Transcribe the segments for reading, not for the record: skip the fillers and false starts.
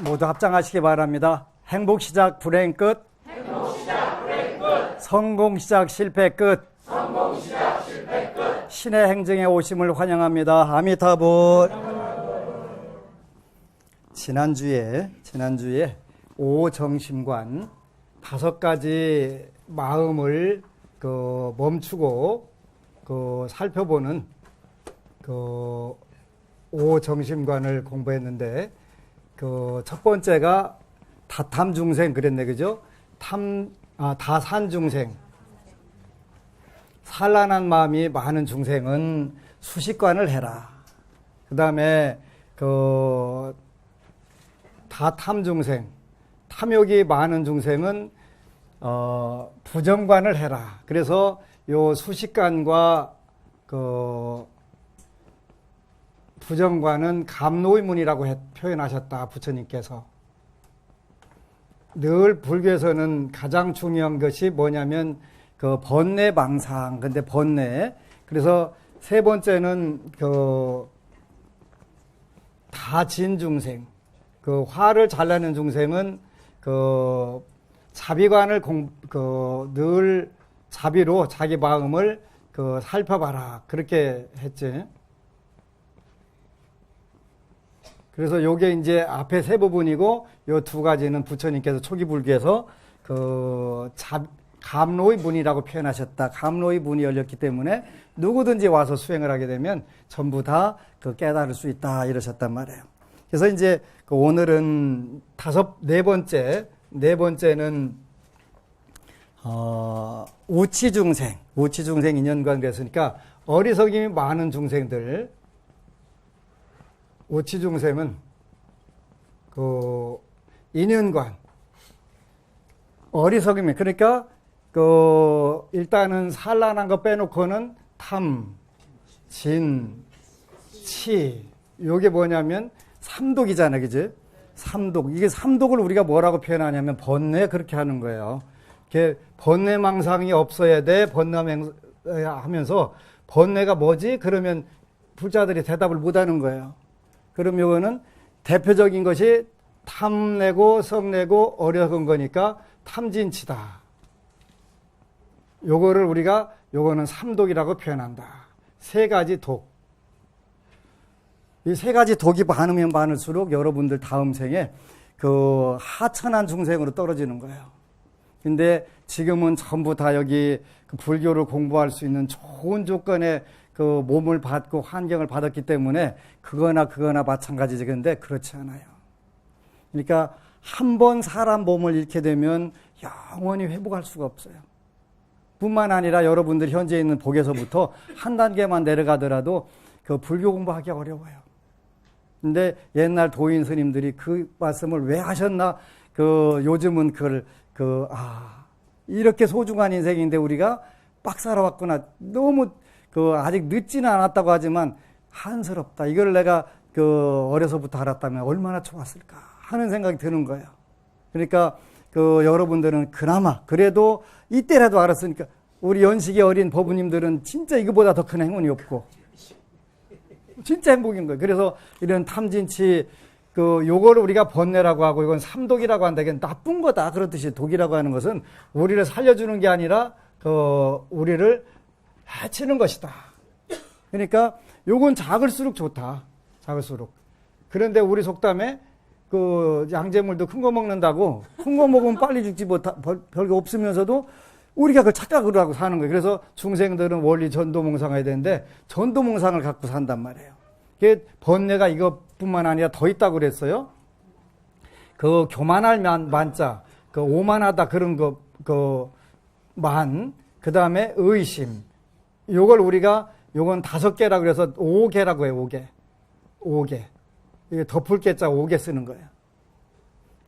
모두 합장하시기 바랍니다. 행복 시작 불행 끝. 성공 시작 실패 끝. 신의 행정에 오심을 환영합니다. 아미타불. 지난주에 오정심관 5가지 마음을 멈추고 살펴보는 오정심관을 공부했는데 첫 번째가 다탐중생 그랬네, 그죠? 다산중생. 산란한 마음이 많은 중생은 수식관을 해라. 그 다음에 다탐중생, 탐욕이 많은 중생은 부정관을 해라. 그래서 요 수식관과 부정관은 감노의문이라고 표현하셨다, 부처님께서. 늘 불교에서는 가장 중요한 것이 뭐냐면 번뇌망상. 근데 번뇌. 그래서 세 번째는 다진중생. 화를 잘 내는 중생은 자비관을 늘 자비로 자기 마음을 살펴봐라. 그렇게 했지. 그래서 요게 이제 앞에 세 부분이고 요 두 가지는 부처님께서 초기 불교에서 감로의 문이라고 표현하셨다. 감로의 문이 열렸기 때문에 누구든지 와서 수행을 하게 되면 전부 다 깨달을 수 있다 이러셨단 말이에요. 그래서 이제 오늘은 네 번째는 우치중생 인연관 그랬으니까 어리석임이 많은 중생들. 우치중생은 인연관 어리석임이, 그러니까 일단은 산란한 거 빼놓고는 탐, 진, 치, 요게 뭐냐면 삼독이잖아요, 그지? 삼독. 이게 삼독을 우리가 뭐라고 표현하냐면 번뇌, 그렇게 하는 거예요. 번뇌망상이 없어야 돼. 하면서 번뇌가 뭐지? 그러면 불자들이 대답을 못 하는 거예요. 그럼 요거는 대표적인 것이 탐내고 성내고 어리석은 거니까 탐진치다. 요거는 삼독이라고 표현한다. 세 가지 독. 이 세 가지 독이 많으면 많을수록 여러분들 다음 생에 하천한 중생으로 떨어지는 거예요. 근데 지금은 전부 다 여기 불교를 공부할 수 있는 좋은 조건에 몸을 받고 환경을 받았기 때문에 그거나 마찬가지지. 그런데 그렇지 않아요. 그러니까 한 번 사람 몸을 잃게 되면 영원히 회복할 수가 없어요. 뿐만 아니라 여러분들 현재 있는 복에서부터 한 단계만 내려가더라도 불교 공부하기 어려워요. 근데 옛날 도인 스님들이 그 말씀을 왜 하셨나? 요즘은 이렇게 소중한 인생인데 우리가 빡 살아왔구나. 너무 아직 늦지는 않았다고 하지만 한스럽다. 이걸 내가 어려서부터 알았다면 얼마나 좋았을까 하는 생각이 드는 거예요. 그러니까 여러분들은 그나마 그래도 이때라도 알았으니까, 우리 연식이 어린 법부님들은 진짜 이거보다 더 큰 행운이 없고 진짜 행복인 거예요. 그래서 이런 탐진치 요거를 우리가 번뇌라고 하고 이건 삼독이라고 한다. 이건 나쁜 거다. 그렇듯이 독이라고 하는 것은 우리를 살려주는 게 아니라 우리를 해치는 것이다. 그러니까 요건 작을수록 좋다. 작을수록. 그런데 우리 속담에 양재물도 큰 거 먹는다고, 큰 거 먹으면 빨리 죽지 별거 없으면서도 우리가 그걸 착각으로 하고 사는 거예요. 그래서 중생들은 원리 전도몽상해야 되는데 전도몽상을 갖고 산단 말이에요. 번뇌가 이것뿐만 아니라 더 있다고 그랬어요. 교만할 만자, 오만하다 그런 그 다음에 의심. 요건 5개라고 그래서 5개라고 해요, 5개. 이게 덮을 개자 5개 쓰는 거예요.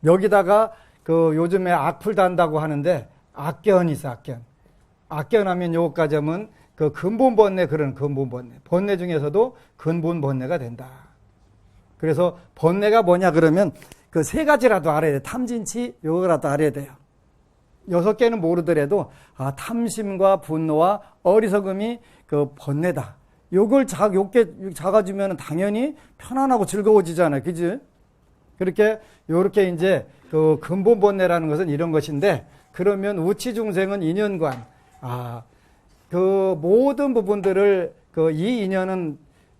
여기다가 요즘에 악플 단다고 하는데 악견이 있어, 악견. 악견하면 요거까지 하면 근본 번뇌, 그런 근본 번뇌. 번뇌 중에서도 근본 번뇌가 된다. 그래서 번뇌가 뭐냐 그러면 세 가지라도 알아야 돼. 탐진치 요거라도 알아야 돼요. 6개는 모르더라도 탐심과 분노와 어리석음이 번뇌다. 요게 작아지면 당연히 편안하고 즐거워지잖아요. 그지? 그렇게 요렇게 이제 그 근본 본래라는 것은 이런 것인데, 그러면 우치 중생은 인연관, 그 모든 부분들을 이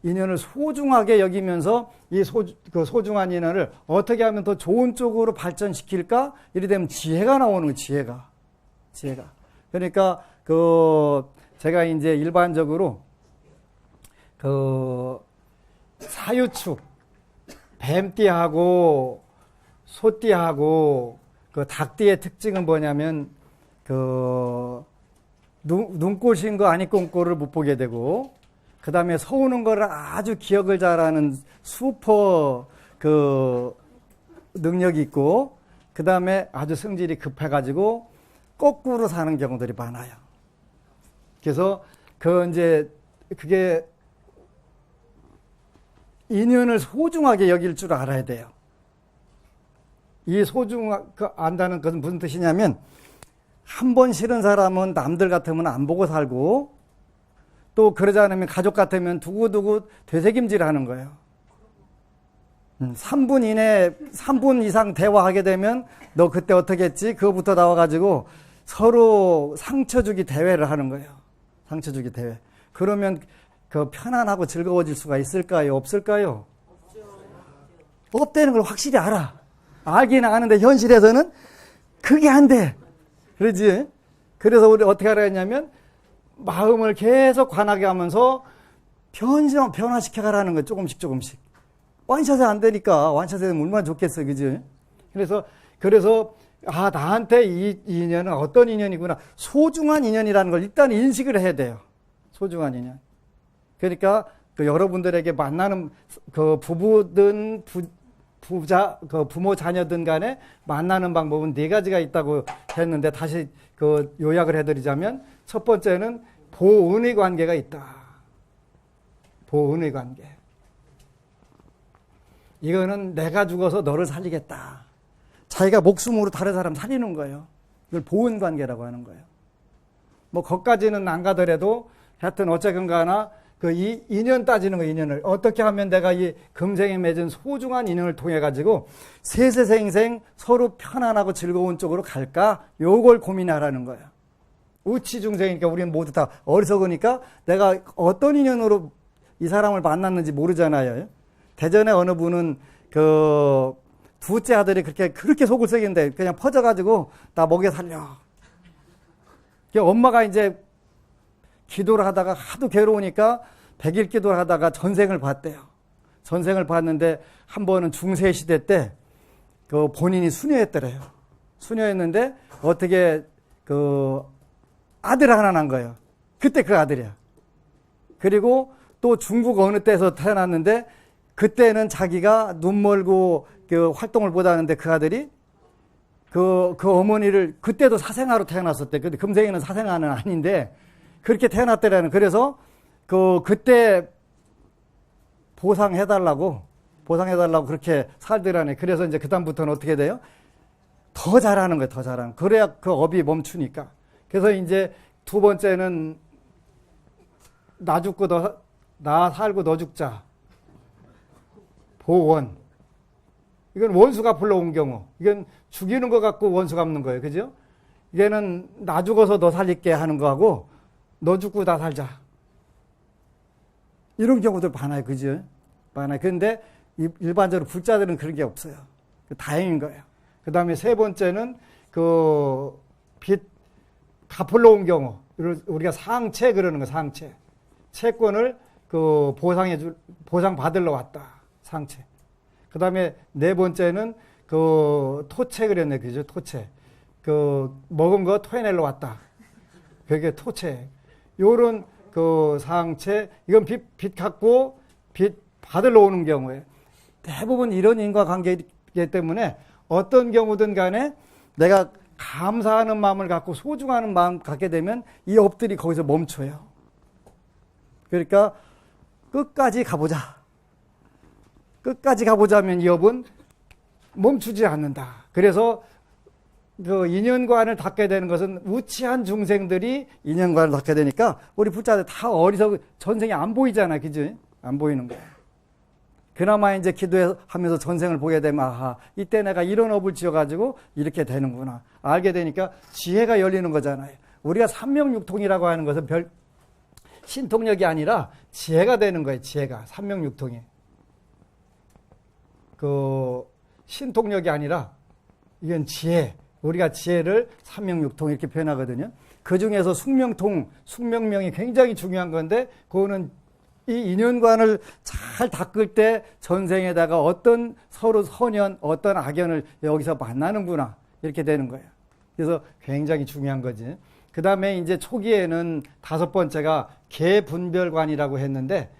인연을 소중하게 여기면서 그 소중한 인연을 어떻게 하면 더 좋은 쪽으로 발전시킬까? 이래 되면 지혜가 나오는 거예요, 지혜가. 그러니까 제가 이제 일반적으로 사유축, 뱀띠하고 소띠하고 닭띠의 특징은 뭐냐면 눈꼴인 거 아니꼴 꼴을 못 보게 되고, 그 다음에 서우는 거를 아주 기억을 잘하는 슈퍼 능력이 있고, 그 다음에 아주 성질이 급해가지고 거꾸로 사는 경우들이 많아요. 그래서 그게 인연을 소중하게 여길 줄 알아야 돼요. 이 안다는 것은 무슨 뜻이냐면, 한 번 싫은 사람은 남들 같으면 안 보고 살고, 또 그러지 않으면 가족 같으면 두고두고 되새김질 하는 거예요. 3분 이상 대화하게 되면 너 그때 어떻게 했지? 그거부터 나와가지고 서로 상처주기 대회를 하는 거예요. 상처주기 대회. 그러면 편안하고 즐거워질 수가 있을까요? 없을까요? 없다는 걸 확실히 알아. 알긴 아는데 현실에서는 그게 안 돼. 그러지? 그래서 우리 어떻게 하라 했냐면, 마음을 계속 관하게 하면서 변화시켜 가라는 거예요. 조금씩. 완샷이 안 되니까, 완샷이 되면 얼마나 좋겠어. 그지? 그래서, 나한테 이 인연은 어떤 인연이구나. 소중한 인연이라는 걸 일단 인식을 해야 돼요. 소중한 인연. 그러니까, 여러분들에게 만나는, 부부든, 부모 자녀든 간에 만나는 방법은 4가지가 있다고 했는데, 다시 요약을 해드리자면, 첫 번째는 보은의 관계가 있다. 보은의 관계. 이거는 내가 죽어서 너를 살리겠다. 자기가 목숨으로 다른 사람 살리는 거예요. 이걸 보은 관계라고 하는 거예요. 뭐 거기까지는 안 가더라도 하여튼 어쨌든 가나 이 인연 따지는 거예요. 인연을 어떻게 하면 내가 이 금생에 맺은 소중한 인연을 통해 가지고 세세생생 서로 편안하고 즐거운 쪽으로 갈까? 요걸 고민하라는 거예요. 우치중생이니까 우리는 모두 다 어리석으니까 내가 어떤 인연으로 이 사람을 만났는지 모르잖아요. 대전에 어느 분은 둘째 아들이 그렇게 속을 썩인데 그냥 퍼져가지고 나 먹여 살려. 엄마가 이제 기도를 하다가 하도 괴로우니까 100일 기도를 하다가 전생을 봤대요. 전생을 봤는데 한 번은 중세 시대 때 본인이 수녀였더래요. 수녀였는데 어떻게 아들 하나 난 거예요. 그때 그 아들이야. 그리고 또 중국 어느 때에서 태어났는데 그때는 자기가 눈 멀고 활동을 못 하는데 그 아들이 그 어머니를 그때도 사생아로 태어났었대. 근데 금생에는 사생아는 아닌데 그렇게 태어났더라는. 그래서 그때 보상해달라고 그렇게 살더라네. 그래서 이제 그다음부터는 어떻게 돼요? 더 잘하는 거예요. 더 잘하는. 그래야 그 업이 멈추니까. 그래서 이제 두 번째는 나 죽고 나 살고 너 죽자. 보원. 이건 원수가 불러온 경우. 이건 죽이는 것 같고 원수 갚는 거예요. 그죠? 이게는 나 죽어서 너 살릴게 하는 거하고 너 죽고 나 살자. 이런 경우들 많아요. 그죠? 많아요. 그런데 일반적으로 불자들은 그런 게 없어요. 다행인 거예요. 그 다음에 세 번째는 빚 갚으러 온 경우. 우리가 상채 그러는 거, 상채. 채권을 보상 받으러 왔다. 상채. 그 다음에 네 번째는 토채 그랬네. 그죠? 토채. 먹은 거 토해내러 왔다. 그게 토채. 요런 상채. 이건 빚 갖고 빚 받으러 오는 경우에 대부분 이런 인과관계이기 때문에 어떤 경우든 간에 내가 감사하는 마음을 갖고 소중한 마음 갖게 되면 이 업들이 거기서 멈춰요. 그러니까 끝까지 가보자. 끝까지 가보자면 이 업은 멈추지 않는다. 그래서 인연관을 닫게 되는 것은 우치한 중생들이 인연관을 닫게 되니까 우리 불자들 다 어리석은 전생이 안 보이잖아. 그지? 안 보이는 거야. 그나마 이제 기도하면서 전생을 보게 되면, 아하, 이때 내가 이런 업을 지어가지고 이렇게 되는구나. 알게 되니까 지혜가 열리는 거잖아요. 우리가 삼명육통이라고 하는 것은 별 신통력이 아니라 지혜가 되는 거예요. 지혜가. 삼명육통이. 신통력이 아니라 이건 지혜. 우리가 지혜를 삼명육통 이렇게 표현하거든요. 그 중에서 숙명명이 굉장히 중요한 건데, 그거는 이 인연관을 잘 닦을 때 전생에다가 어떤 서로 선연, 어떤 악연을 여기서 만나는구나. 이렇게 되는 거예요. 그래서 굉장히 중요한 거지. 그 다음에 이제 초기에는 5번째가 개분별관이라고 했는데,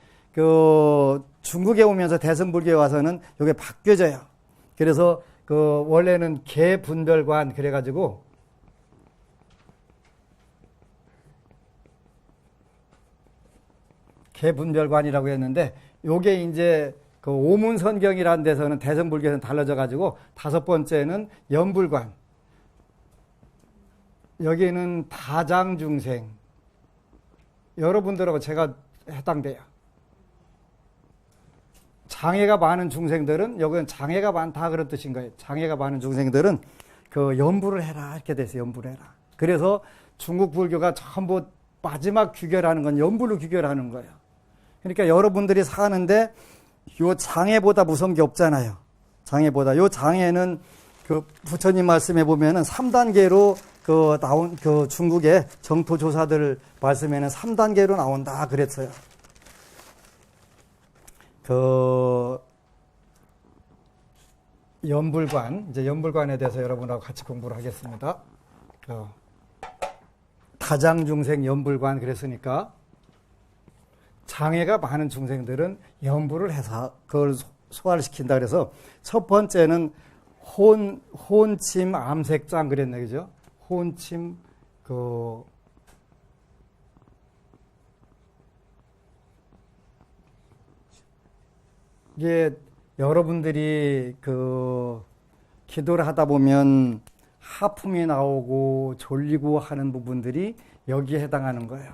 중국에 오면서 대승불교에 와서는 이게 바뀌어져요. 그래서 원래는 개분별관, 그래가지고, 개분별관이라고 했는데, 요게 이제 오문선경이라는 데서는 대승불교에서는 달라져가지고, 5번째는 연불관. 여기는 다장중생. 여러분들하고 제가 해당돼요. 장애가 많은 중생들은, 여기는 장애가 많다 그런 뜻인 거예요. 장애가 많은 중생들은 연불을 해라 이렇게 돼서 연불을 해라. 그래서 중국 불교가 전부 마지막 규결하는 건 연불로 규결하는 거예요. 그러니까 여러분들이 사는데 요 장애보다 무서운 게 없잖아요. 장애보다. 요 장애는 부처님 말씀해 보면은 3단계로 나온 중국의 정토 조사들 말씀에는 3단계로 나온다 그랬어요. 연불관, 이제 연불관에 대해서 여러분하고 같이 공부를 하겠습니다. 다장중생 연불관 그랬으니까 장애가 많은 중생들은 연불을 해서 그걸 소화를 시킨다 그래서 첫 번째는 혼침 암색장 그랬네, 그죠? 혼침, 이게 여러분들이 기도를 하다 보면 하품이 나오고 졸리고 하는 부분들이 여기에 해당하는 거예요.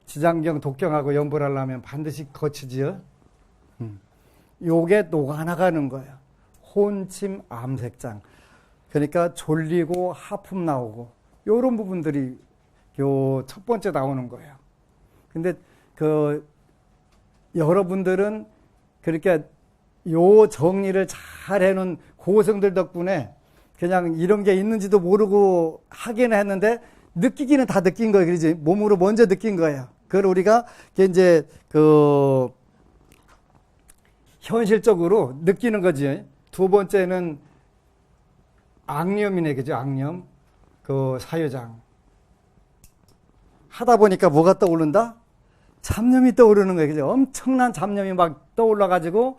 지장경, 독경하고 연불하려면 반드시 거치지요. 요게 녹아나가는 거예요. 혼침 암색장. 그러니까 졸리고 하품 나오고 요런 부분들이 요 첫 번째 나오는 거예요. 근데 여러분들은 그렇게 요 정리를 잘 해놓은 고성들 덕분에 그냥 이런 게 있는지도 모르고 하기는 했는데 느끼기는 다 느낀 거예요. 그러지? 몸으로 먼저 느낀 거예요. 그걸 우리가 이제 현실적으로 느끼는 거지. 두 번째는 악념이네, 그죠? 악념. 사유장. 하다 보니까 뭐가 떠오른다? 잡념이 떠오르는 거예요. 그죠? 엄청난 잡념이 막 떠올라가지고,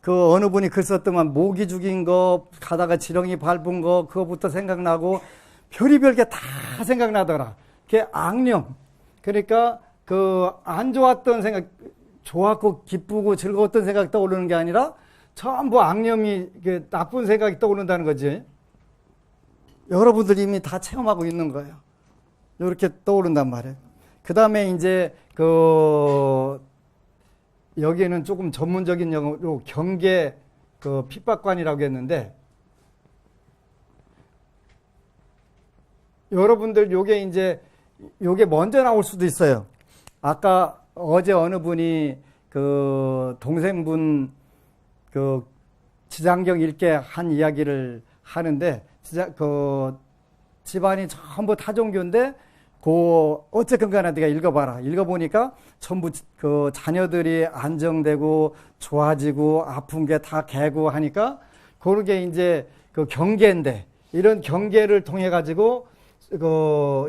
어느 분이 글 썼더만 모기 죽인 거, 가다가 지렁이 밟은 거, 그거부터 생각나고, 별의별 게 다 생각나더라. 그게 악념. 그러니까, 안 좋았던 생각, 좋았고, 기쁘고, 즐거웠던 생각이 떠오르는 게 아니라, 전부 악념이, 나쁜 생각이 떠오른다는 거지. 여러분들이 이미 다 체험하고 있는 거예요. 이렇게 떠오른단 말이에요. 그 다음에 이제, 여기에는 조금 전문적인 용어로 경계, 핍박관이라고 했는데, 여러분들 요게 먼저 나올 수도 있어요. 아까 어제 어느 분이 동생분 지장경 읽게 한 이야기를 하는데, 집안이 전부 타종교인데, 어쨌든 간에 내가 읽어봐라. 읽어보니까 전부 자녀들이 안정되고 좋아지고 아픈 게 다 개고 하니까, 그게 이제 경계인데, 이런 경계를 통해가지고,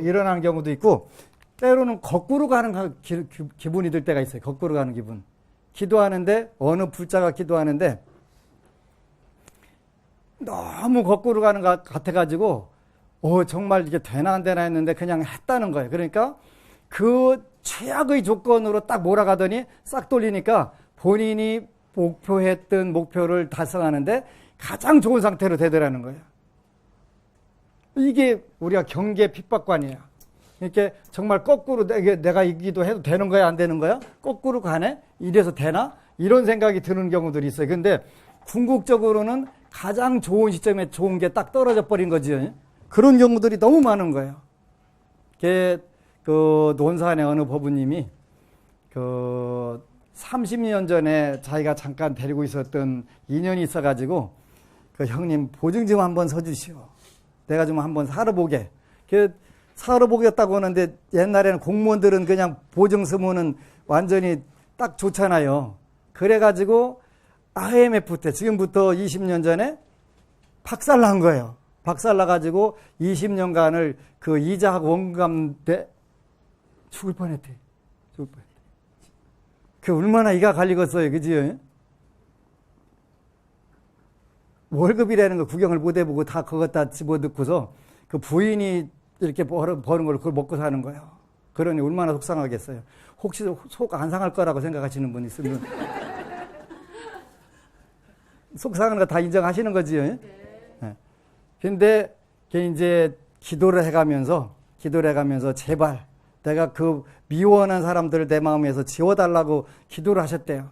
일어나는 경우도 있고, 때로는 거꾸로 가는 기분이 들 때가 있어요. 거꾸로 가는 기분. 기도하는데, 어느 불자가 기도하는데, 너무 거꾸로 가는 것 같아가지고, 정말 이게 되나 안 되나 했는데 그냥 했다는 거예요. 그러니까 최악의 조건으로 딱 몰아가더니 싹 돌리니까 본인이 목표했던 목표를 달성하는데 가장 좋은 상태로 되더라는 거예요. 이게 우리가 경계 핍박관이에요. 이렇게 정말 거꾸로 내가 이기도 해도 되는 거야, 안 되는 거야? 거꾸로 가네? 이래서 되나? 이런 생각이 드는 경우들이 있어요. 근데 궁극적으로는 가장 좋은 시점에 좋은 게 딱 떨어져 버린 거지. 그런 경우들이 너무 많은 거예요. 그 논산의 어느 법부님이 30년 전에 자기가 잠깐 데리고 있었던 인연이 있어가지고 그 형님 보증 좀 한번 서주시오. 내가 좀 한번 살아보게. 살아보겠다고 하는데 옛날에는 공무원들은 그냥 보증 서면은 완전히 딱 좋잖아요. 그래가지고 IMF 때 지금부터 20년 전에 박살난 거예요. 박살나가지고 20년간을 그 이자하고 원금 때 죽을 뻔했대. 그 얼마나 이가 갈리겠어요. 그지? 월급이라는 거 구경을 못 해보고 다 그것 다 집어넣고서 그 부인이 이렇게 버는 걸 그걸 먹고 사는 거예요. 그러니 얼마나 속상하겠어요. 혹시 속 안 상할 거라고 생각하시는 분 있으면 속상한 거 다 인정하시는 거지. 네. 근데 이제 기도를 해가면서 제발 내가 그 미워하는 사람들을 내 마음에서 지워달라고 기도를 하셨대요.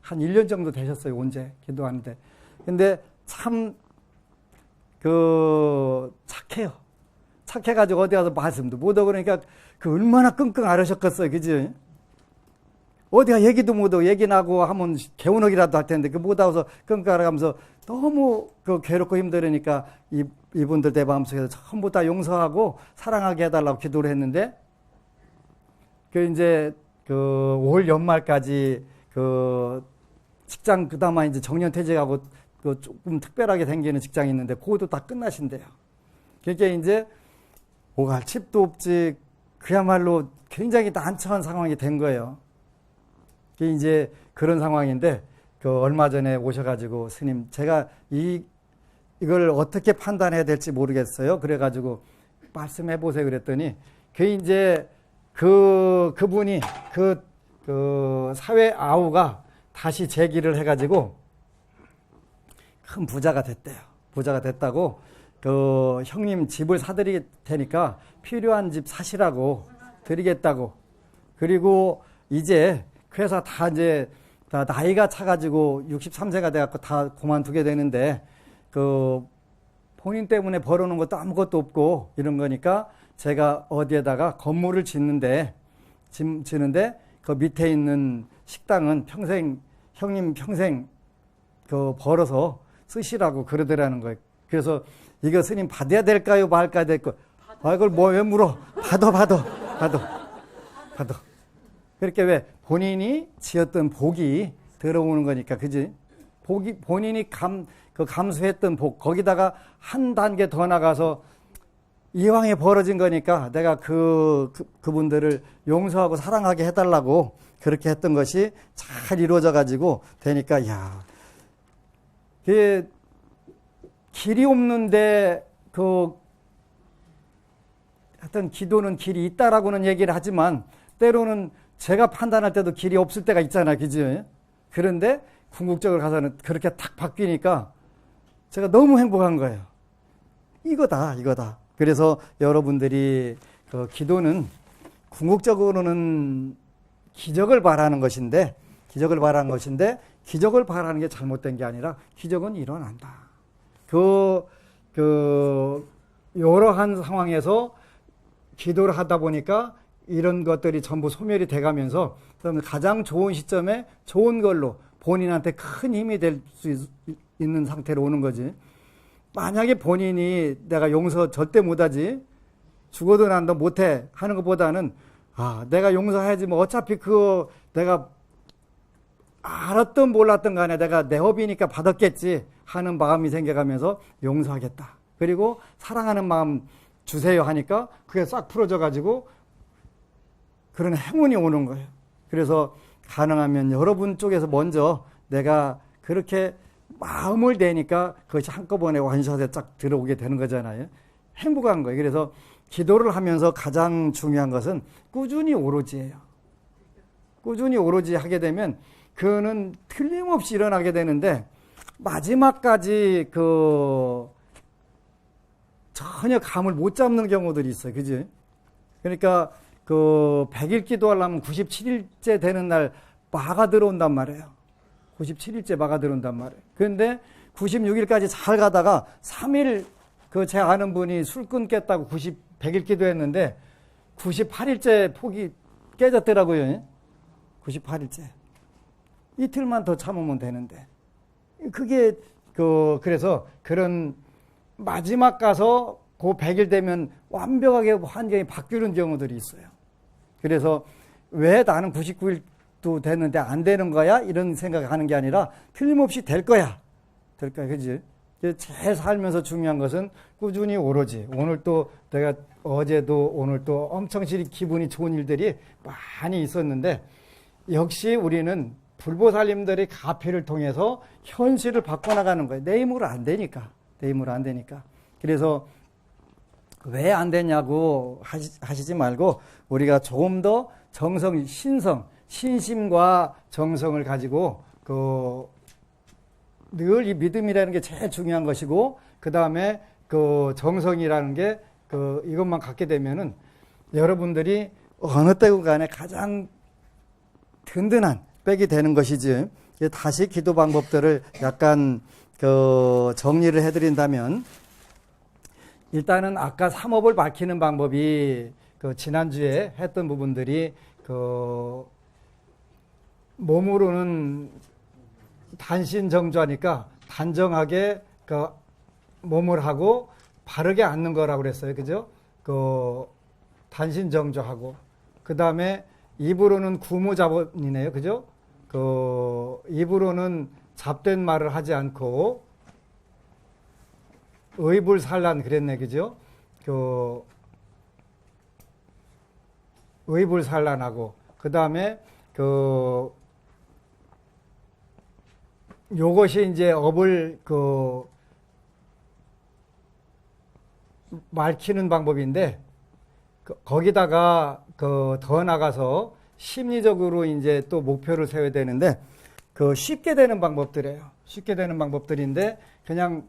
한 1년 정도 되셨어요. 언제 기도하는데. 근데 참 착해요. 착해가지고 어디 가서 말씀도 못하고 그러니까 그 얼마나 끙끙 앓으셨겠어요. 그지? 어디가 얘기도 못하고 얘기나고 하면 개운하기라도 할 텐데 그 못하고서 끙끙 앓아가면서 너무 그 괴롭고 힘들으니까 이분들 내 마음속에서 전부 다 용서하고 사랑하게 해달라고 기도를 했는데 이제 올 연말까지 직장 그나마 이제 정년퇴직하고 조금 특별하게 생기는 직장이 있는데 그것도 다 끝나신대요. 그러니까 이제 뭐가 할 칩도 없지 그야말로 굉장히 난처한 상황이 된 거예요. 이제 그런 상황인데 얼마 전에 오셔가지고 스님 제가 이걸 어떻게 판단해야 될지 모르겠어요. 그래가지고 말씀해 보세요. 그랬더니 이제 그분이 사회 아우가 다시 재기를 해가지고 큰 부자가 됐대요. 부자가 됐다고 형님 집을 사드릴 테니까 필요한 집 사시라고 드리겠다고. 그리고 이제 그 회사 다 이제 다 나이가 차가지고 63세가 돼갖고 다 그만두게 되는데 본인 때문에 벌어놓은 것도 아무것도 없고 이런 거니까 제가 어디에다가 건물을 짓는데 그 밑에 있는 식당은 형님 평생 벌어서 쓰시라고 그러더라는 거예요. 그래서 이거 스님 받아야 될까요? 말까야 될까? 이걸 왜 물어? 받아. 그렇게 왜 본인이 지었던 복이 들어오는 거니까, 그지? 본인이 감수했던 복, 거기다가 한 단계 더 나가서 이왕에 벌어진 거니까 내가 그분들을 용서하고 사랑하게 해달라고 그렇게 했던 것이 잘 이루어져 가지고 되니까, 길이 없는데 하여튼 기도는 길이 있다라고는 얘기를 하지만 때로는 제가 판단할 때도 길이 없을 때가 있잖아, 그지? 그런데 궁극적으로 가서는 그렇게 탁 바뀌니까 제가 너무 행복한 거예요. 이거다. 그래서 여러분들이 기도는 궁극적으로는 기적을 바라는 것인데 기적을 바라는 게 잘못된 게 아니라 기적은 일어난다. 여러한 상황에서 기도를 하다 보니까 이런 것들이 전부 소멸이 돼가면서 가장 좋은 시점에 좋은 걸로 본인한테 큰 힘이 될 수 있는 상태로 오는 거지. 만약에 본인이 내가 용서 절대 못하지, 죽어도 난 너 못해 하는 것보다는 내가 용서해야지 뭐 어차피 내가 알았든 몰랐든 간에 내가 내 업이니까 받았겠지 하는 마음이 생겨가면서 용서하겠다. 그리고 사랑하는 마음 주세요 하니까 그게 싹 풀어져 가지고 그런 행운이 오는 거예요. 그래서 가능하면 여러분 쪽에서 먼저 내가 그렇게 마음을 내니까 그것이 한꺼번에 원샷에 쫙 들어오게 되는 거잖아요. 행복한 거예요. 그래서 기도를 하면서 가장 중요한 것은 꾸준히 오로지예요. 꾸준히 오로지 하게 되면 그는 틀림없이 일어나게 되는데 마지막까지 전혀 감을 못 잡는 경우들이 있어요. 그지? 그러니까 100일 기도하려면 97일째 되는 날 마가 들어온단 말이에요. 97일째 마가 들어온단 말이에요. 그런데 96일까지 잘 가다가 3일 그 제 아는 분이 술 끊겠다고 100일 기도했는데 98일째 폭이 깨졌더라고요. 98일째. 이틀만 더 참으면 되는데. 그게 그래서 그런 마지막 가서 그 100일 되면 완벽하게 환경이 바뀌는 경우들이 있어요. 그래서 왜 나는 99일도 됐는데 안 되는 거야? 이런 생각하는 게 아니라 틀림없이 될 거야. 될 거야. 그지? 제일 살면서 중요한 것은 꾸준히 오로지 오늘 또 내가 어제도 오늘 또 엄청 기분이 좋은 일들이 많이 있었는데 역시 우리는 불보살님들의 가피를 통해서 현실을 바꿔나가는 거예요. 내 힘으로 안 되니까. 내 힘으로 안 되니까. 그래서 왜 안 되냐고 하시지 말고 우리가 조금 더 신심과 정성을 가지고 늘 이 믿음이라는 게 제일 중요한 것이고 그 다음에 정성이라는 게 이것만 갖게 되면은 여러분들이 어느 때고 간에 가장 든든한 백이 되는 것이지. 다시 기도 방법들을 약간 정리를 해드린다면 일단은 아까 삼업을 밝히는 방법이 지난주에 했던 부분들이 몸으로는 단신정조하니까 단정하게 몸을 하고 바르게 앉는 거라고 그랬어요. 그죠? 단신정조하고 그 다음에 입으로는 구무자본이네요. 그죠? 입으로는 잡된 말을 하지 않고 의불산란 그랬네. 그죠? 의불산란하고 그 다음에 요것이 이제 업을 밝히는 방법인데 거기다가 더 나가서 심리적으로 이제 또 목표를 세워야 되는데 쉽게 되는 방법들이에요. 쉽게 되는 방법들인데 그냥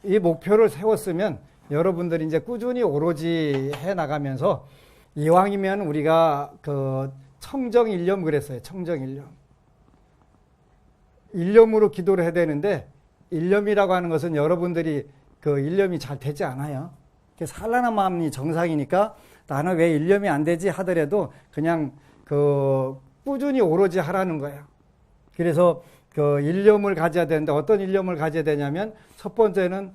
이 목표를 세웠으면 여러분들이 이제 꾸준히 오로지 해 나가면서 이왕이면 우리가 청정일념 그랬어요. 청정일념. 일념으로 기도를 해야 되는데 일념이라고 하는 것은 여러분들이 일념이 잘 되지 않아요. 산란한 마음이 정상이니까 나는 왜 일념이 안 되지 하더라도 그냥 꾸준히 오로지 하라는 거예요. 그래서 일념을 가져야 되는데 어떤 일념을 가져야 되냐면 첫 번째는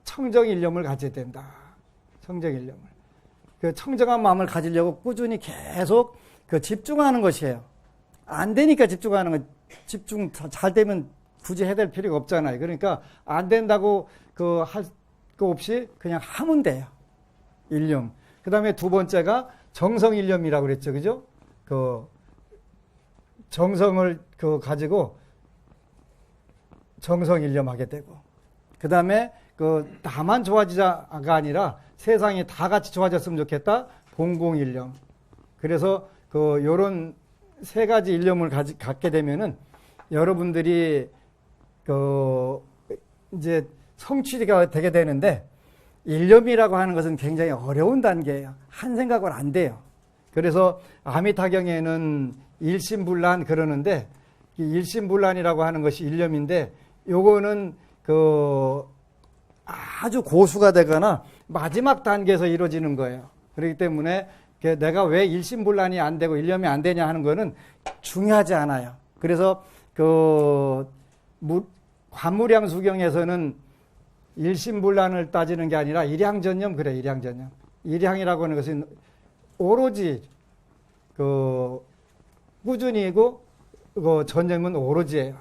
청정일념을 가져야 된다. 청정일념을. 청정한 마음을 가지려고 꾸준히 계속 집중하는 것이에요. 안 되니까 집중하는 거. 집중 잘 되면 굳이 해야 될 필요가 없잖아요. 그러니까 안 된다고 할 거 없이 그냥 하면 돼요. 일념. 그 다음에 두 번째가 정성일념이라고 그랬죠. 그죠? 정성을 가지고 정성일념하게 되고. 그 다음에 나만 좋아지자가 아니라 세상이 다 같이 좋아졌으면 좋겠다. 봉공일념. 그래서 요런 세 가지 일념을 갖게 되면은 여러분들이 이제 성취가 되게 되는데 일념이라고 하는 것은 굉장히 어려운 단계예요. 한 생각을 안 돼요. 그래서 아미타경에는 일심불란 그러는데 이 일심불란이라고 하는 것이 일념인데 요거는 아주 고수가 되거나 마지막 단계에서 이루어지는 거예요. 그렇기 때문에 내가 왜 일심불란이 안 되고 일념이 안 되냐 하는 거는 중요하지 않아요. 그래서 관무량수경에서는 일심불란을 따지는 게 아니라 일향전념 그래. 일향전념. 일향이라고 하는 것은 오로지 꾸준히고 전념은 오로지예요.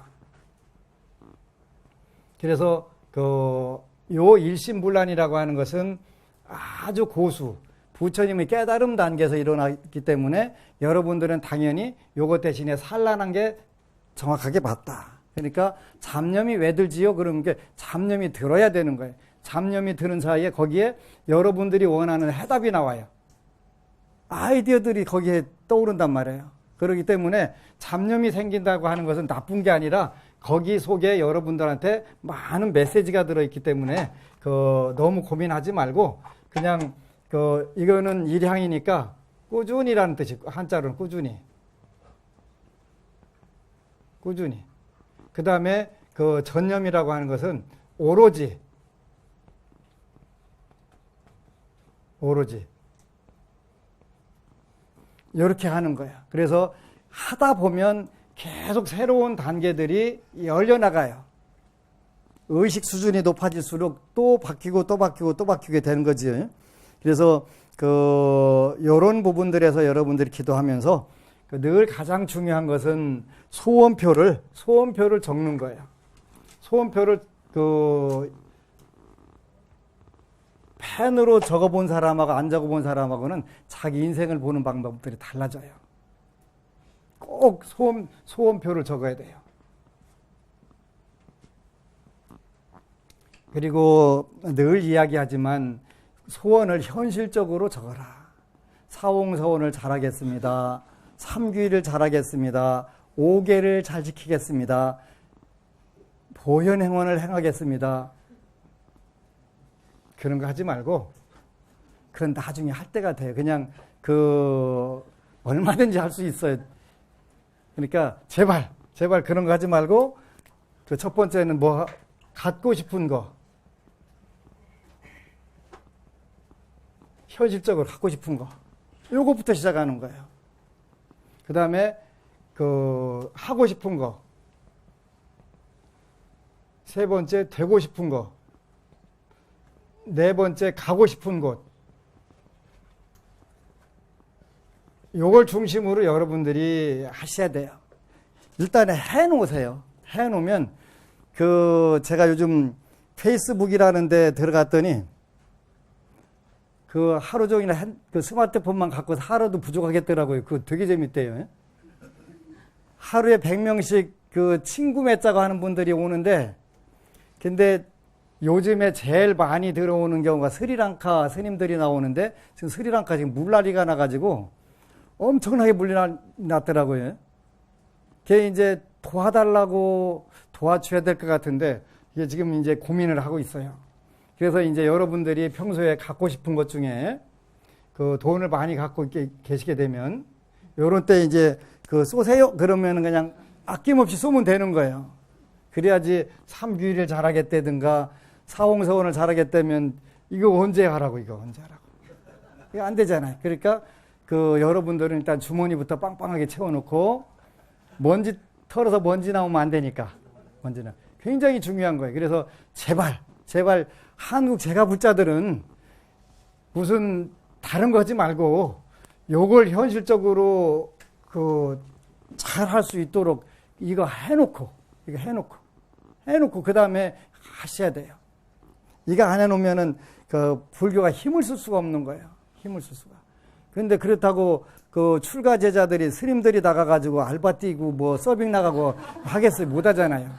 그래서 요 일심불란이라고 하는 것은 아주 고수 부처님의 깨달음 단계에서 일어나기 때문에 여러분들은 당연히 요것 대신에 산란한 게 정확하게 맞다. 그러니까 잡념이 왜 들지요? 그러면 잡념이 들어야 되는 거예요. 잡념이 드는 사이에 거기에 여러분들이 원하는 해답이 나와요. 아이디어들이 거기에 떠오른단 말이에요. 그렇기 때문에 잡념이 생긴다고 하는 것은 나쁜 게 아니라 거기 속에 여러분들한테 많은 메시지가 들어있기 때문에 너무 고민하지 말고 그냥 이거는 일향이니까 꾸준히라는 뜻이고 한자로는 꾸준히. 꾸준히. 그 다음에 그 전념이라고 하는 것은 오로지 이렇게 하는 거야. 그래서 하다 보면 계속 새로운 단계들이 열려나가요. 의식 수준이 높아질수록 또 바뀌고 또 바뀌고 또 바뀌게 되는 거지. 그래서 요런 부분들에서 여러분들이 기도하면서 늘 가장 중요한 것은 소원표를 적는 거예요. 소원표를 펜으로 적어본 사람하고 안 적어본 사람하고는 자기 인생을 보는 방법들이 달라져요. 꼭 소원표를 적어야 돼요. 그리고 늘 이야기하지만 소원을 현실적으로 적어라. 사홍서원을 잘하겠습니다. 삼귀를 잘하겠습니다. 5계를 잘 지키겠습니다. 보현행원을 행하겠습니다. 그런 거 하지 말고 그건 나중에 할 때가 돼요. 그냥 얼마든지 할 수 있어요. 그러니까 제발 그런 거 하지 말고 첫 번째는 뭐 갖고 싶은 거, 현실적으로 갖고 싶은 거, 요거부터 시작하는 거예요. 그 다음에 하고 싶은 거, 세 번째 되고 싶은 거, 네 번째 가고 싶은 곳. 요걸 중심으로 여러분들이 하셔야 돼요. 일단 해놓으세요. 해놓으면 제가 요즘 페이스북이라는 데 들어갔더니 하루 종일 스마트폰만 갖고 살아도 부족하겠더라고요. 그거 되게 재밌대요. 하루에 100명씩 친구 맺자고 하는 분들이 오는데, 근데 요즘에 제일 많이 들어오는 경우가 스리랑카 스님들이 나오는데, 지금 스리랑카 지금 물난리가 나가지고 엄청나게 물이 났더라고요. 걔 이제 도와달라고 도와줘야 될 것 같은데, 이게 지금 이제 고민을 하고 있어요. 그래서 이제 여러분들이 평소에 갖고 싶은 것 중에 돈을 많이 갖고 계시게 되면, 요런 때 이제 쏘세요? 그러면 그냥 아낌없이 쏘면 되는 거예요. 그래야지 삼귀를 잘하겠다든가 사홍서원을 잘하겠다면 이거 언제 하라고. 이거 안 되잖아요. 그러니까 여러분들은 일단 주머니부터 빵빵하게 채워놓고 먼지 털어서 먼지 나오면 안 되니까. 먼지는 굉장히 중요한 거예요. 그래서 제발 한국 제가불자들은 무슨 다른 거 하지 말고 요걸 현실적으로 잘 할 수 있도록 이거 해놓고 그 다음에 하셔야 돼요. 이거 안 해놓으면은 불교가 힘을 쓸 수가 없는 거예요. 힘을 쓸 수가. 그런데 그렇다고 출가 제자들이 스님들이 나가가지고 알바 뛰고 뭐 서빙 나가고 하겠어요? 못 하잖아요.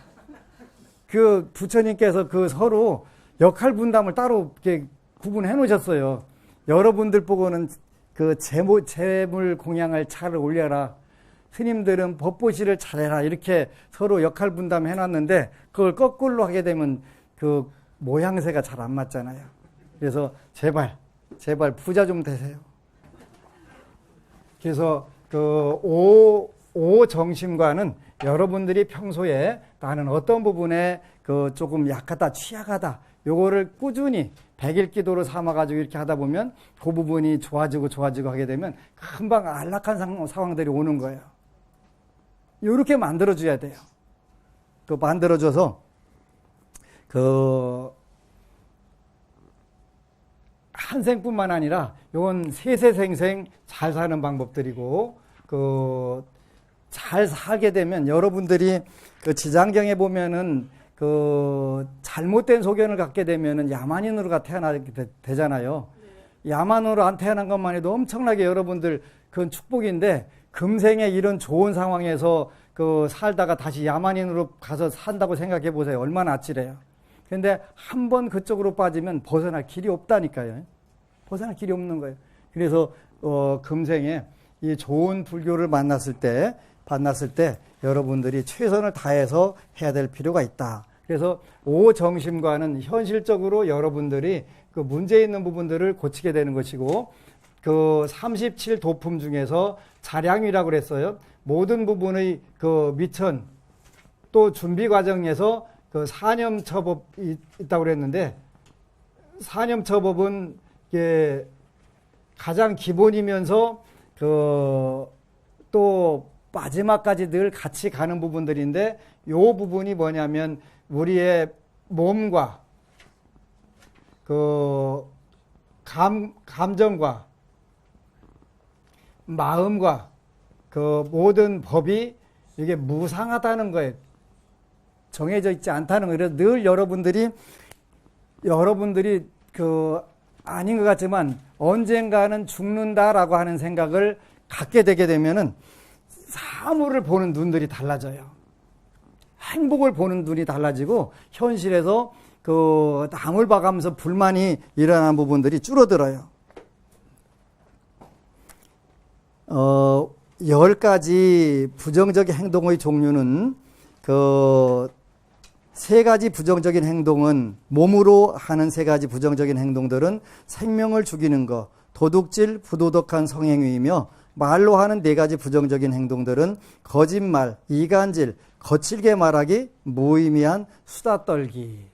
부처님께서 서로 역할 분담을 따로 이렇게 구분해 놓으셨어요. 여러분들 보고는 재물 공양을 잘 올려라. 스님들은 법보시를 잘해라. 이렇게 서로 역할 분담해 놨는데, 그걸 거꾸로 하게 되면 모양새가 잘 안 맞잖아요. 그래서 제발 부자 좀 되세요. 그래서 오정심과는 여러분들이 평소에 나는 어떤 부분에 조금 약하다, 취약하다, 요거를 꾸준히 100일 기도로 삼아가지고 이렇게 하다 보면 그 부분이 좋아지고 하게 되면 금방 안락한 상황들이 오는 거예요. 요렇게 만들어줘야 돼요. 만들어줘서 한 생뿐만 아니라 요건 세세생생 잘 사는 방법들이고, 잘 살게 되면 여러분들이 지장경에 보면은 잘못된 소견을 갖게 되면은 야만인으로가 태어나게 되잖아요. 야만으로 안 태어난 것만 해도 엄청나게 여러분들 그건 축복인데, 금생에 이런 좋은 상황에서 살다가 다시 야만인으로 가서 산다고 생각해 보세요. 얼마나 아찔해요. 근데 한번 그쪽으로 빠지면 벗어날 길이 없다니까요. 벗어날 길이 없는 거예요. 그래서 금생에 이 좋은 불교를 만났을 때 여러분들이 최선을 다해서 해야 될 필요가 있다. 그래서 오정심과는 현실적으로 여러분들이 문제 있는 부분들을 고치게 되는 것이고, 37도품 중에서 자량위라고 그랬어요. 모든 부분의 미천, 또 준비 과정에서 그 사념처법이 있다고 그랬는데, 사념처법은 이게 가장 기본이면서 또 마지막까지 늘 같이 가는 부분들인데, 요 부분이 뭐냐면 우리의 몸과 감정과 마음과 그 모든 법이 이게 무상하다는 거예요. 정해져 있지 않다는 거예요. 그래서 늘 여러분들이 아닌 것 같지만 언젠가는 죽는다라고 하는 생각을 갖게 되게 되면은 사물을 보는 눈들이 달라져요. 행복을 보는 눈이 달라지고 현실에서 남을 봐가면서 불만이 일어나는 부분들이 줄어들어요. 10가지 부정적인 행동의 종류는 3가지 부정적인 행동은, 몸으로 하는 3가지 부정적인 행동들은 생명을 죽이는 것, 도둑질, 부도덕한 성행위이며, 말로 하는 4가지 부정적인 행동들은 거짓말, 이간질, 거칠게 말하기, 무의미한 수다 떨기.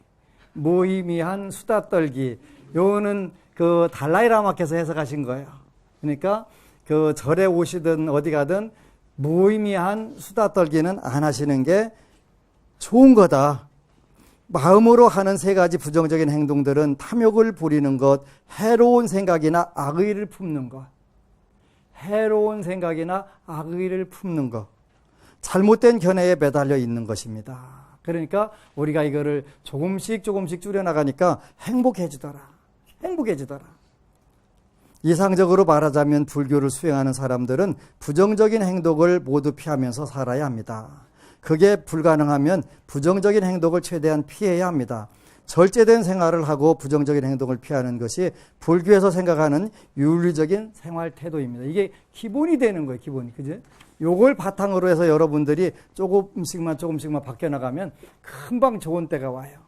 무의미한 수다 떨기. 요거는 달라이라마께서 해석하신 거예요. 그러니까 절에 오시든 어디 가든 무의미한 수다 떨기는 안 하시는 게 좋은 거다. 마음으로 하는 3가지 부정적인 행동들은 탐욕을 부리는 것, 해로운 생각이나 악의를 품는 것. 해로운 생각이나 악의를 품는 것. 잘못된 견해에 매달려 있는 것입니다. 그러니까 우리가 이거를 조금씩 줄여나가니까 행복해지더라. 이상적으로 말하자면 불교를 수행하는 사람들은 부정적인 행동을 모두 피하면서 살아야 합니다. 그게 불가능하면 부정적인 행동을 최대한 피해야 합니다. 절제된 생활을 하고 부정적인 행동을 피하는 것이 불교에서 생각하는 윤리적인 생활 태도입니다. 이게 기본이 되는 거예요, 기본이. 그죠? 요걸 바탕으로 해서 여러분들이 조금씩만 바뀌어 나가면 금방 좋은 때가 와요.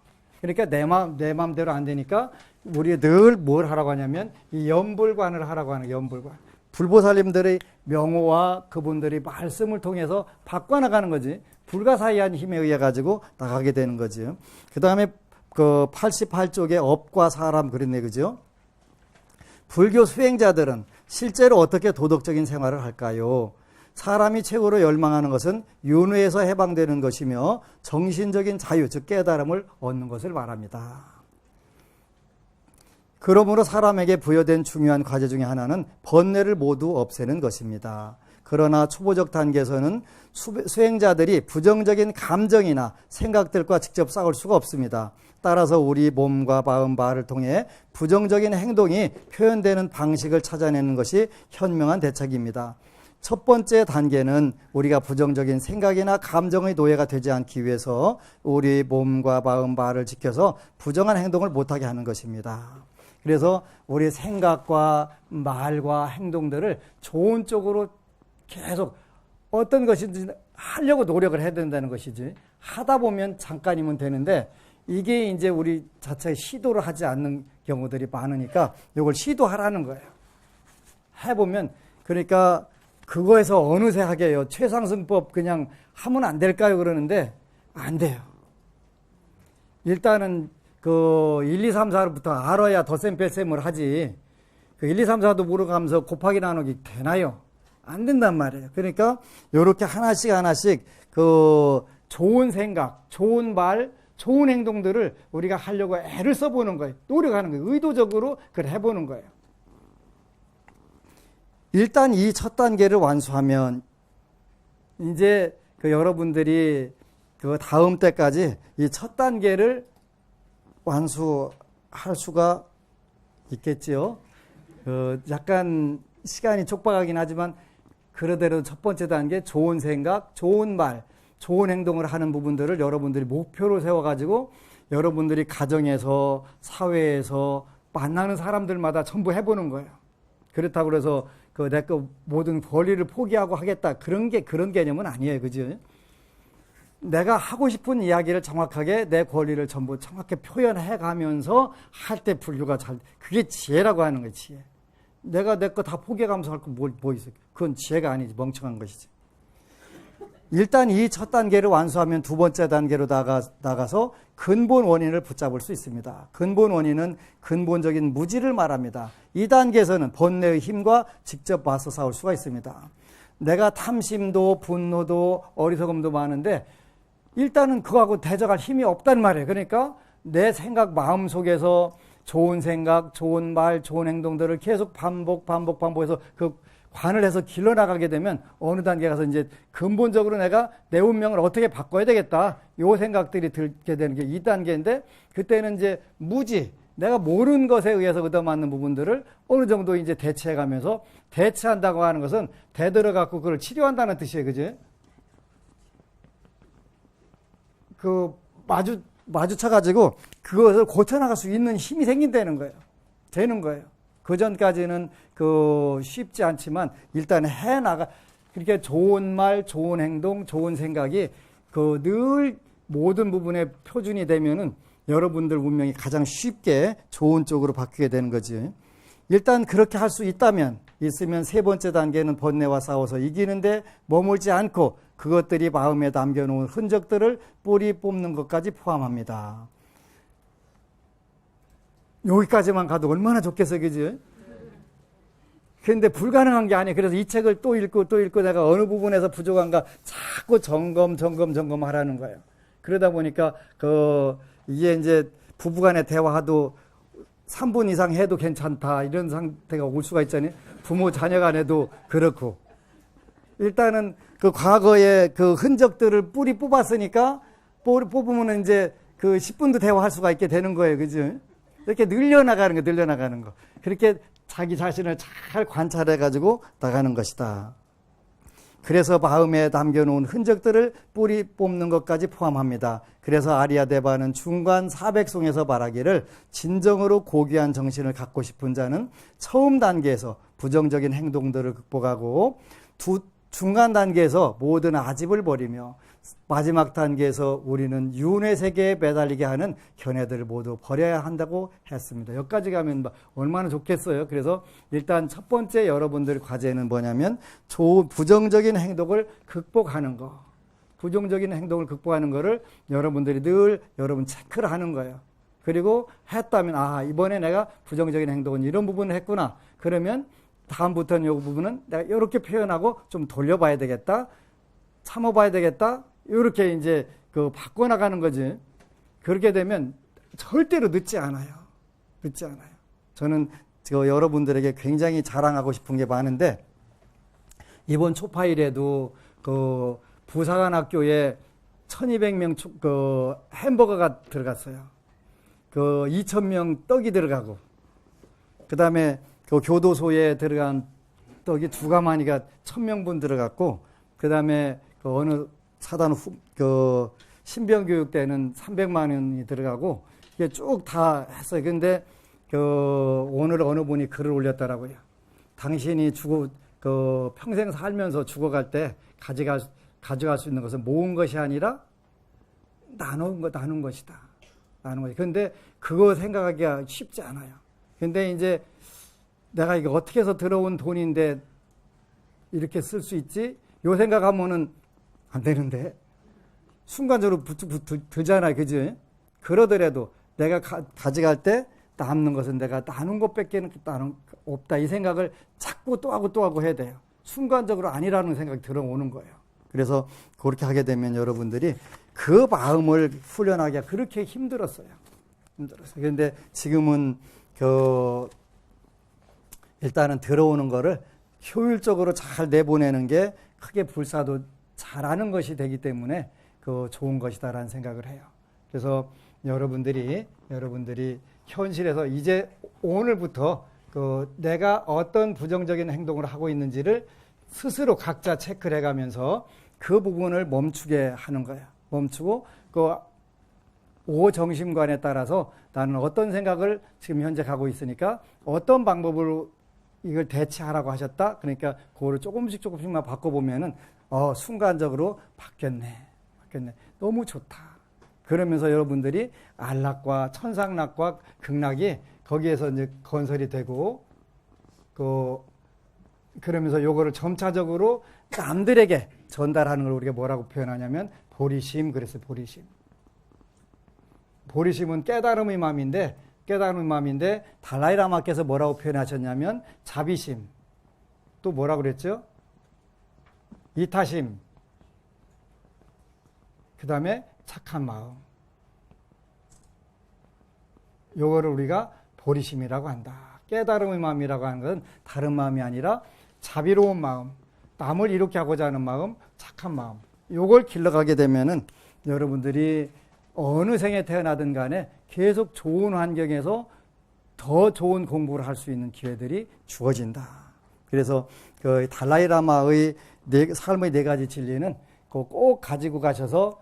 그러니까 내 마음대로 안 되니까 우리 늘 뭘 하라고 하냐면 이 연불관을 하라고 하는 연불관. 불보살님들의 명호와 그분들이 말씀을 통해서 바꿔나가는 거지. 불가사의한 힘에 의해 가지고 나가게 되는 거지. 그 다음에 88쪽에 업과 사람 그랬네, 그죠? 불교 수행자들은 실제로 어떻게 도덕적인 생활을 할까요? 사람이 최고로 열망하는 것은 윤회에서 해방되는 것이며 정신적인 자유, 즉 깨달음을 얻는 것을 말합니다. 그러므로 사람에게 부여된 중요한 과제 중에 하나는 번뇌를 모두 없애는 것입니다. 그러나 초보적 단계에서는 수행자들이 부정적인 감정이나 생각들과 직접 싸울 수가 없습니다. 따라서 우리 몸과 마음, 말을 통해 부정적인 행동이 표현되는 방식을 찾아내는 것이 현명한 대책입니다. 첫 번째 단계는 우리가 부정적인 생각이나 감정의 노예가 되지 않기 위해서 우리 몸과 마음, 말을 지켜서 부정한 행동을 못하게 하는 것입니다. 그래서 우리 생각과 말과 행동들을 좋은 쪽으로 계속 어떤 것인지 하려고 노력을 해야 된다는 것이지, 하다 보면 잠깐이면 되는데 이게 이제 우리 자체 시도를 하지 않는 경우들이 많으니까 이걸 시도하라는 거예요. 해보면, 그러니까 그거에서 어느새 하게요. 최상승법 그냥 하면 안 될까요? 그러는데 안 돼요. 일단은 1, 2, 3, 4부터 알아야 덧셈 뺄셈을 하지. 1, 2, 3, 4도 모르가면서 곱하기 나누기 되나요? 안 된단 말이에요. 그러니까 요렇게 하나씩 좋은 생각, 좋은 말, 좋은 행동들을 우리가 하려고 애를 써보는 거예요. 노력하는 거예요. 의도적으로 그걸 해보는 거예요. 일단 이 첫 단계를 완수하면 이제 여러분들이 다음 때까지 이 첫 단계를 완수할 수가 있겠지요. 약간 시간이 촉박하긴 하지만 그러대로 첫 번째 단계 좋은 생각, 좋은 말, 좋은 행동을 하는 부분들을 여러분들이 목표로 세워가지고 여러분들이 가정에서 사회에서 만나는 사람들마다 전부 해보는 거예요. 그렇다고 그래서 내 모든 권리를 포기하고 하겠다, 그런 개념은 아니에요. 그죠? 내가 하고 싶은 이야기를 정확하게 내 권리를 전부 정확하게 표현해 가면서 할 때 불교가 그게 지혜라고 하는 거예요. 지혜. 내가 내 거 다 포기해가면서 할 거 뭐 있어? 그건 지혜가 아니지, 멍청한 것이지. 일단 이 첫 단계를 완수하면 두 번째 단계로 나가서 근본 원인을 붙잡을 수 있습니다. 근본 원인은 근본적인 무지를 말합니다. 이 단계에서는 번뇌의 힘과 직접 맞서 싸울 수가 있습니다. 내가 탐심도 분노도 어리석음도 많은데 일단은 그거하고 대적할 힘이 없단 말이에요. 그러니까 내 생각 마음속에서 좋은 생각, 좋은 말, 좋은 행동들을 계속 반복해서 그 관을 해서 길러나가게 되면 어느 단계 가서 이제 근본적으로 내가 내 운명을 어떻게 바꿔야 되겠다. 요 생각들이 들게 되는 게 2단계인데 그때는 이제 무지, 내가 모르는 것에 의해서 얻어맞는 부분들을 어느 정도 이제 대체해 가면서 대체한다고 하는 것은 되돌아갖고 그걸 치료한다는 뜻이에요. 그지? 마주쳐가지고 그것을 고쳐나갈 수 있는 힘이 생긴다는 거예요. 되는 거예요. 그 전까지는 쉽지 않지만 일단 그렇게 좋은 말, 좋은 행동, 좋은 생각이 늘 모든 부분에 표준이 되면은 여러분들 운명이 가장 쉽게 좋은 쪽으로 바뀌게 되는 거지. 일단 그렇게 할 수 있으면 세 번째 단계는 번뇌와 싸워서 이기는데 머물지 않고 그것들이 마음에 남겨놓은 흔적들을 뿌리 뽑는 것까지 포함합니다. 여기까지만 가도 얼마나 좋겠어요, 그지? 그런데 불가능한 게 아니에요. 그래서 이 책을 또 읽고 내가 어느 부분에서 부족한가 자꾸 점검하라는 거예요. 그러다 보니까 이게 이제 부부간의 대화도 3분 이상 해도 괜찮다 이런 상태가 올 수가 있잖아요. 부모 자녀 간에도 그렇고. 일단은 그 과거의 그 흔적들을 뿌리 뽑았으니까 뽑으면 이제 10분도 대화할 수가 있게 되는 거예요. 그죠? 이렇게 늘려나가는 거. 그렇게 자기 자신을 잘 관찰해가지고 나가는 것이다. 그래서 마음에 남겨놓은 흔적들을 뿌리 뽑는 것까지 포함합니다. 그래서 아리아데바는 중간 400송에서 말하기를 진정으로 고귀한 정신을 갖고 싶은 자는 처음 단계에서 부정적인 행동들을 극복하고 중간 단계에서 모든 아집을 버리며 마지막 단계에서 우리는 윤회 세계에 매달리게 하는 견해들을 모두 버려야 한다고 했습니다. 여기까지 가면 얼마나 좋겠어요. 그래서 일단 첫 번째 여러분들 과제는 뭐냐면 부정적인 행동을 극복하는 거. 부정적인 행동을 극복하는 거를 여러분들이 늘 여러분 체크를 하는 거예요. 그리고 했다면 이번에 내가 부정적인 행동은 이런 부분을 했구나. 그러면 다음부터는 이 부분은 내가 이렇게 표현하고 좀 돌려봐야 되겠다. 참아봐야 되겠다. 이렇게 이제 바꿔나가는 거지. 그렇게 되면 절대로 늦지 않아요. 저는 여러분들에게 굉장히 자랑하고 싶은 게 많은데 이번 초파일에도 부사관학교에 1200명 햄버거가 들어갔어요. 2000명 떡이 들어가고 그 다음에 교도소에 들어간 떡이 두가마니가 1000명분 들어갔고 그 다음에 어느 사단 신병교육 때는 300만 원이 들어가고 이게 쭉 다 했어요. 근데 오늘 어느 분이 글을 올렸더라고요. 당신이 평생 살면서 죽어갈 때 가져갈 수 있는 것은 모은 것이 아니라 나눈 것이다. 근데 그거 생각하기가 쉽지 않아요. 근데 이제 내가 이거 어떻게 해서 들어온 돈인데 이렇게 쓸 수 있지? 요 생각하면은 안 되는데 순간적으로 들잖아요. 그지? 그러더라도 내가 가져갈 때 남는 것은 내가 나눈 것밖에 없다. 이 생각을 자꾸 또 하고 해야 돼요. 순간적으로 아니라는 생각이 들어오는 거예요. 그래서 그렇게 하게 되면 여러분들이 그 마음을 훈련하기가 그렇게 힘들었어요. 그런데 지금은 일단은 들어오는 거를 효율적으로 잘 내보내는 게 크게 불사도 잘하는 것이 되기 때문에 좋은 것이다라는 생각을 해요. 그래서 여러분들이 현실에서 이제 오늘부터 내가 어떤 부정적인 행동을 하고 있는지를 스스로 각자 체크를 해가면서 그 부분을 멈추게 하는 거예요. 멈추고 오정심관에 따라서 나는 어떤 생각을 지금 현재 가고 있으니까 어떤 방법으로 이걸 대체하라고 하셨다. 그러니까 그거를 조금씩만 바꿔보면은 순간적으로 바뀌었네. 너무 좋다. 그러면서 여러분들이 안락과 천상락과 극락이 거기에서 이제 건설이 되고 그러면서 요거를 점차적으로 남들에게 전달하는 걸 우리가 뭐라고 표현하냐면 보리심. 그랬어요. 보리심. 보리심은 깨달음의 마음인데 달라이라마께서 뭐라고 표현하셨냐면 자비심. 또 뭐라고 그랬죠? 이타심. 그 다음에 착한 마음. 요거를 우리가 보리심이라고 한다. 깨달음의 마음이라고 하는 것은 다른 마음이 아니라 자비로운 마음, 남을 이롭게 하고자 하는 마음, 착한 마음. 요걸 길러가게 되면은 여러분들이 어느 생에 태어나든 간에 계속 좋은 환경에서 더 좋은 공부를 할 수 있는 기회들이 주어진다. 그래서 그 달라이라마의 삶의 4가지 진리는 꼭 가지고 가셔서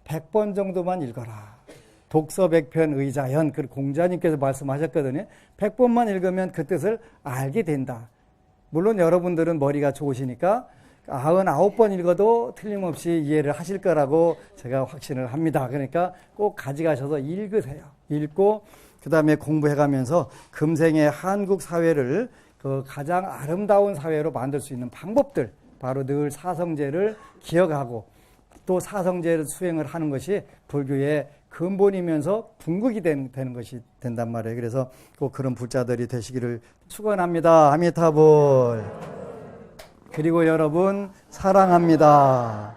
100번 정도만 읽어라. 독서 100편 의자연, 그 공자님께서 말씀하셨거든요. 100번만 읽으면 그 뜻을 알게 된다. 물론 여러분들은 머리가 좋으시니까 99번 읽어도 틀림없이 이해를 하실 거라고 제가 확신을 합니다. 그러니까 꼭 가져가셔서 읽으세요. 읽고 그 다음에 공부해가면서 금생의 한국 사회를 그 가장 아름다운 사회로 만들 수 있는 방법들, 바로 늘 사성제를 기억하고 또 사성제를 수행을 하는 것이 불교의 근본이면서 궁극이 되는 것이 된단 말이에요. 그래서 꼭 그런 불자들이 되시기를 축원합니다. 아미타불. 그리고 여러분 사랑합니다.